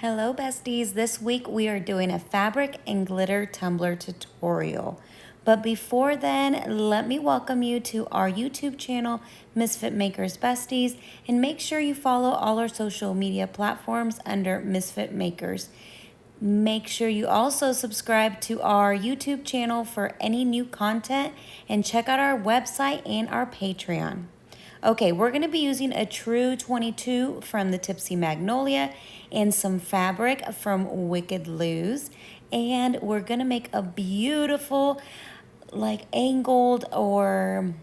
Hello besties, this week we are doing a fabric and glitter tumbler tutorial. But before then, let me welcome you to our YouTube channel, Misfit Makers Besties, and make sure you follow all our social media platforms under Misfit Makers. Make sure you also subscribe to our YouTube channel for any new content and check out our website and our Patreon. Okay, we're going to be using a True 22 from the Tipsy Magnolia and some fabric from Wicked Lose. And we're going to make a beautiful, like angled or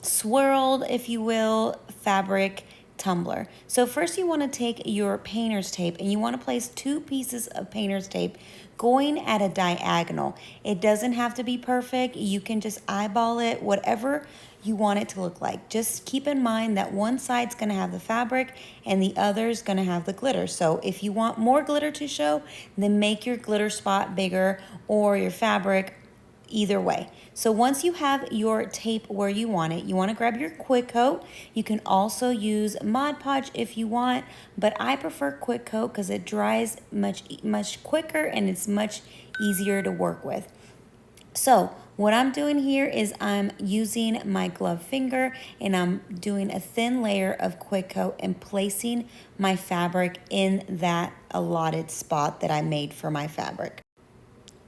swirled, if you will, fabric tumbler. So first you want to take your painter's tape and you want to place 2 pieces of painter's tape going at a diagonal. It doesn't have to be perfect. You can just eyeball it, whatever you want it to look like. Just keep in mind that one side's going to have the fabric and the other's going to have the glitter. So if you want more glitter to show, then make your glitter spot bigger or your fabric, either way. So once you have your tape where you want it, you want to grab your quick coat. You can also use Mod Podge if you want, but I prefer quick coat because it dries much quicker and it's much easier to work with. So what I'm doing here is I'm using my glove finger and I'm doing a thin layer of quick coat and placing my fabric in that allotted spot that I made for my fabric.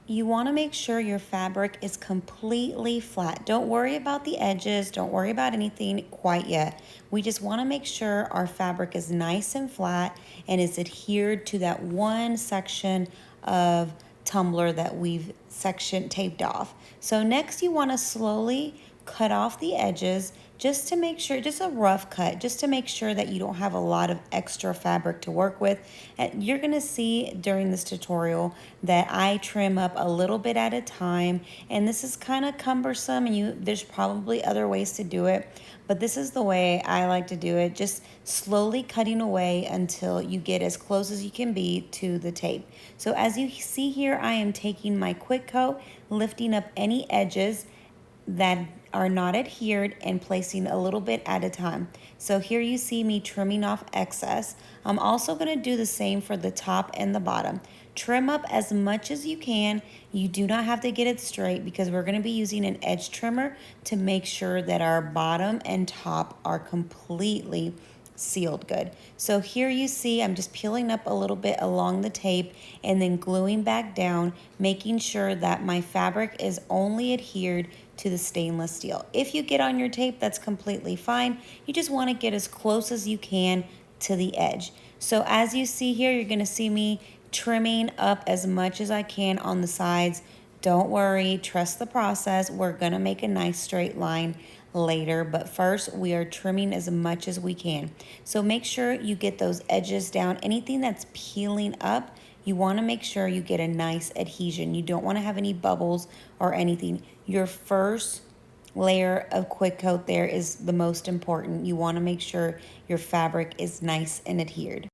You want to make sure your fabric is completely flat. Don't worry about the edges. Don't worry about anything quite yet. We just want to make sure our fabric is nice and flat and is adhered to that one section of tumbler that we've section taped off. So next you want to slowly cut off the edges just to make sure, just a rough cut, just to make sure that you don't have a lot of extra fabric to work with. And you're gonna see during this tutorial that I trim up a little bit at a time, and this is kind of cumbersome and there's probably other ways to do it, but this is the way I like to do it, just slowly cutting away until you get as close as you can be to the tape. So as you see here, I am taking my quick coat, lifting up any edges that are not adhered and placing a little bit at a time. So here you see me trimming off excess. I'm also going to do the same for the top and the bottom. Trim up as much as you can. You do not have to get it straight because we're going to be using an edge trimmer to make sure that our bottom and top are completely sealed good. So here you see I'm just peeling up a little bit along the tape and then gluing back down, making sure that my fabric is only adhered to the stainless steel. If you get on your tape, that's completely fine. You just want to get as close as you can to the edge. So as you see here, you're going to see me trimming up as much as I can on the sides. Don't worry, trust the process. We're going to make a nice straight line later, but first we are trimming as much as we can. So make sure you get those edges down. Anything that's peeling up, you want to make sure you get a nice adhesion. You don't want to have any bubbles or anything. Your first layer of quick coat there is the most important. You want to make sure your fabric is nice and adhered.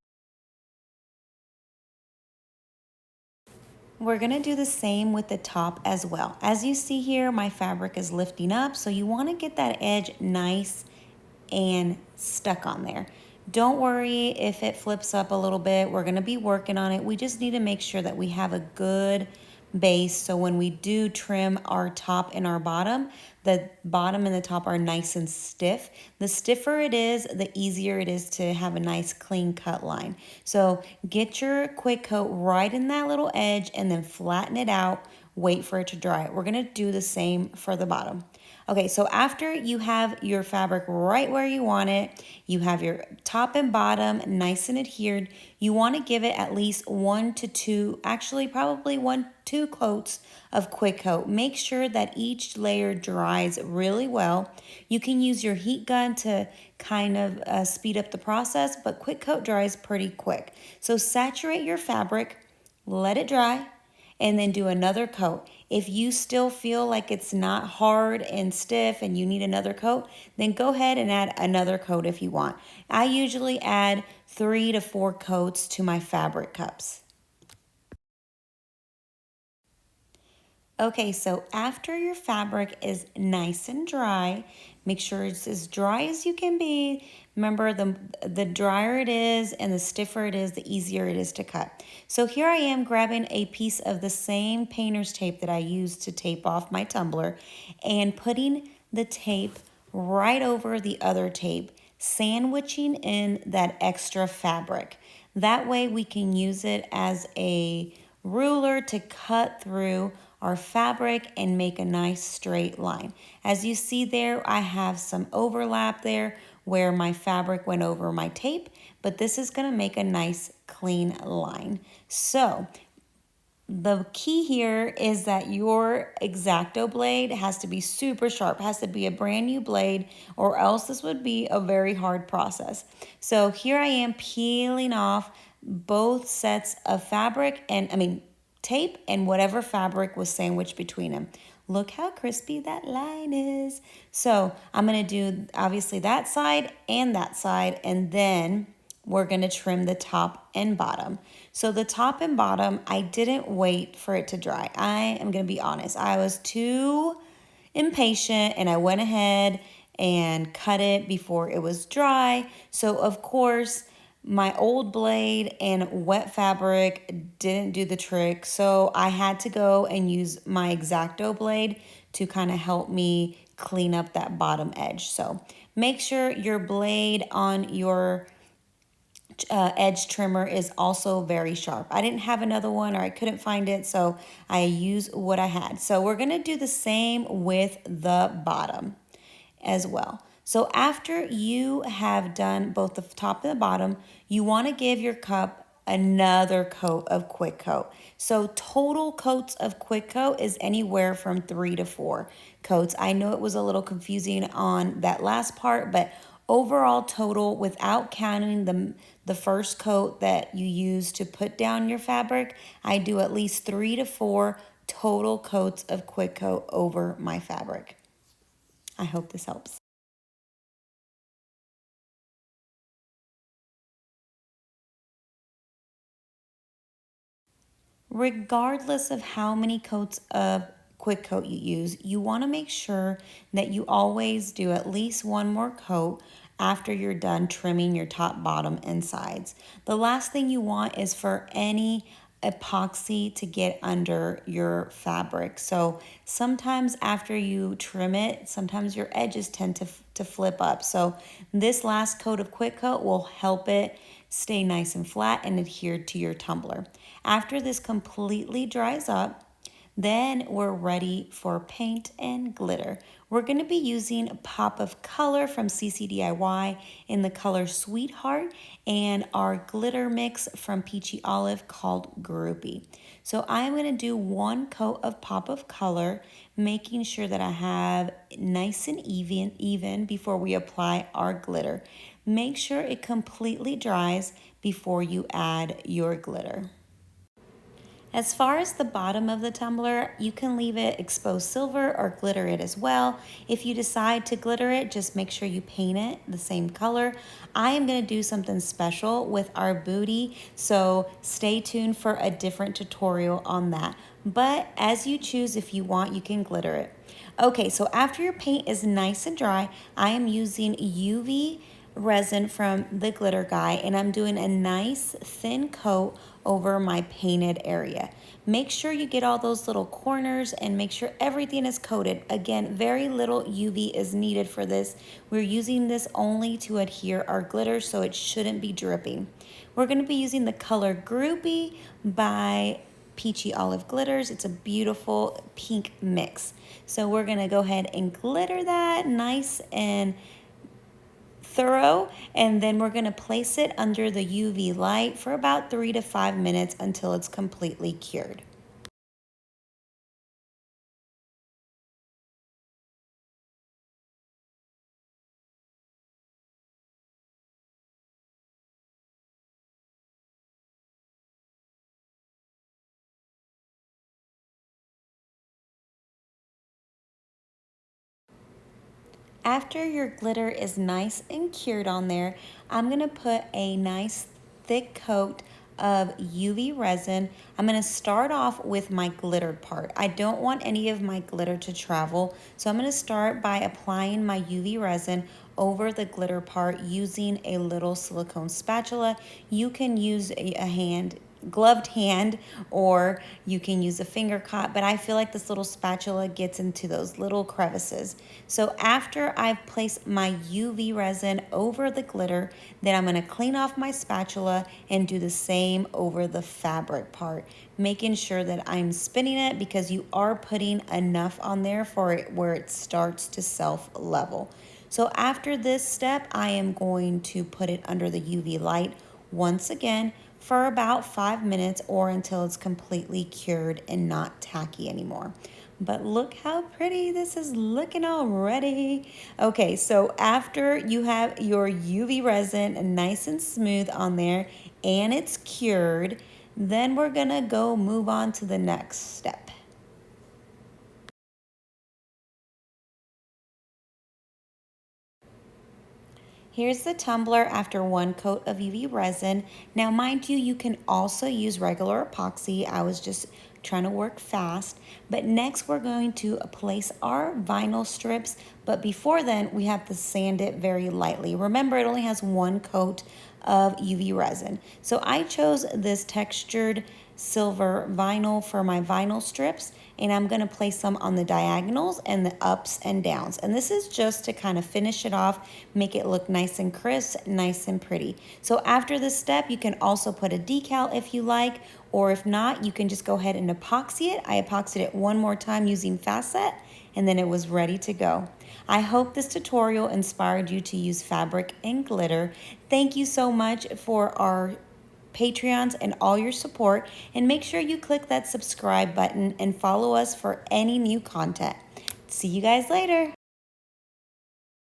We're going to do the same with the top as well. As you see here, my fabric is lifting up, so you want to get that edge nice and stuck on there. Don't worry if it flips up a little bit. We're going to be working on it. We just need to make sure that we have a good base, so when we do trim our top and our bottom, the bottom and the top are nice and stiff. The stiffer it is, the easier it is to have a nice clean cut line. So get your quick coat right in that little edge and then flatten it out. Wait for it to dry. We're going to do the same for the bottom. Okay, so after you have your fabric right where you want it, you have your top and bottom nice and adhered, you want to give it at least 1 to 2, actually probably 2 coats of quick coat. Make sure that each layer dries really well. You can use your heat gun to kind of speed up the process, but quick coat dries pretty quick. So saturate your fabric, let it dry, and then do another coat. If you still feel like it's not hard and stiff and you need another coat, then go ahead and add another coat if you want. I usually add 3 to 4 coats to my fabric cups. Okay, so after your fabric is nice and dry, make sure it's as dry as you can be. Remember, the drier it is and the stiffer it is, the easier it is to cut. So here I am grabbing a piece of the same painter's tape that I used to tape off my tumbler and putting the tape right over the other tape, sandwiching in that extra fabric. That way we can use it as a ruler to cut through our fabric and make a nice straight line. As you see there, I have some overlap there where my fabric went over my tape, but this is going to make a nice clean line. So the key here is that your exacto blade has to be super sharp, has to be a brand new blade, or else this would be a very hard process. So here I am peeling off both sets of fabric and tape and whatever fabric was sandwiched between them. Look how crispy that line is. So I'm gonna do obviously that side, and then we're gonna trim the top and bottom. So the top and bottom, I didn't wait for it to dry. I am gonna be honest, I was too impatient and I went ahead and cut it before it was dry. So of course, my old blade and wet fabric didn't do the trick. So I had to go and use my exacto blade to kind of help me clean up that bottom edge. So make sure your blade on your edge trimmer is also very sharp. I didn't have another one or I couldn't find it, so I used what I had. So we're gonna do the same with the bottom as well. So after you have done both the top and the bottom, you wanna give your cup another coat of quick coat. So total coats of quick coat is anywhere from 3 to 4 coats. I know it was a little confusing on that last part, but overall total, without counting the first coat that you use to put down your fabric, I do at least 3 to 4 total coats of quick coat over my fabric. I hope this helps. Regardless of how many coats of quick coat you use, you want to make sure that you always do at least one more coat after you're done trimming your top, bottom, and sides. The last thing you want is for any epoxy to get under your fabric. So sometimes after you trim it, sometimes your edges tend to flip up. So this last coat of quick coat will help it stay nice and flat and adhere to your tumbler. After this completely dries up, then we're ready for paint and glitter. We're going to be using a Pop of Color from CCDIY in the color Sweetheart and our glitter mix from Peachy Olive called Groupie. So I'm going to do one coat of Pop of Color, making sure that I have nice and even before we apply our glitter. Make sure it completely dries before you add your glitter. As far as the bottom of the tumbler, you can leave it exposed silver or glitter it as well. If you decide to glitter it, just make sure you paint it the same color. I am going to do something special with our booty, so stay tuned for a different tutorial on that. But as you choose, if you want, you can glitter it. Okay, so after your paint is nice and dry, I am using UV resin from the glitter guy, and I'm doing a nice thin coat over my painted area. Make sure you get all those little corners and make sure everything is coated. Again, very little UV is needed for this. We're using this only to adhere our glitter, so it shouldn't be dripping. We're going to be using the color Groupie by Peachy Olive Glitters. It's a beautiful pink mix. So we're going to go ahead and glitter that nice and thorough, and then we're going to place it under the UV light for about 3 to 5 minutes until it's completely cured. After your glitter is nice and cured on there, I'm going to put a nice thick coat of UV resin. I'm going to start off with my glittered part. I don't want any of my glitter to travel, so I'm going to start by applying my UV resin over the glitter part using a little silicone spatula. You can use a gloved hand, or you can use a finger cut, but I feel like this little spatula gets into those little crevices. So after I've placed my UV resin over the glitter, then I'm going to clean off my spatula and do the same over the fabric part, making sure that I'm spinning it because you are putting enough on there for it where it starts to self-level. So after this step, I am going to put it under the UV light once again for about 5 minutes, or until it's completely cured and not tacky anymore. But look how pretty this is looking already. Okay, so after you have your UV resin nice and smooth on there and it's cured, then we're gonna go move on to the next step. Here's the tumbler after one coat of UV resin. Now, mind you, you can also use regular epoxy. I was just trying to work fast. But next, we're going to place our vinyl strips. But before then, we have to sand it very lightly. Remember, it only has one coat of UV resin. So I chose this textured silver vinyl for my vinyl strips, and I'm going to place some on the diagonals and the ups and downs. And this is just to kind of finish it off, make it look nice and crisp, nice and pretty. So after this step, you can also put a decal if you like, or if not, you can just go ahead and epoxy it. I epoxied it one more time using Fast Set, and then it was ready to go. I hope this tutorial inspired you to use fabric and glitter. Thank you so much for our Patreons and all your support, and make sure you click that subscribe button and follow us for any new content. See you guys later.